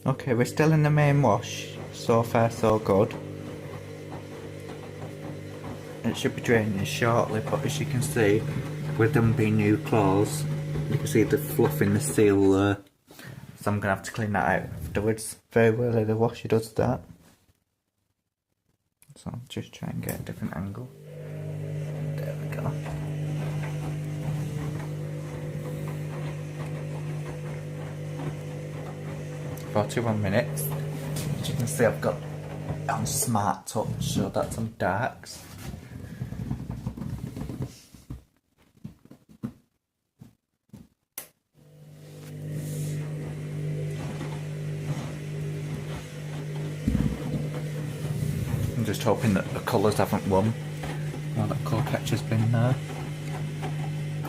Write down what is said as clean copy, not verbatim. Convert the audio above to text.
Okay, we're still in the main wash. So far so good. It should be draining shortly, but as you can see, with them being new claws, you can see the fluff in the seal there. So I'm going to have to clean that out afterwards. Very rarely the washer does that. So I'll just try and get a different angle. There we go. 41 minutes. As you can see, I've got on Smart Touch, so that's on darks. I'm just hoping that the colours haven't won while that core catcher's been there.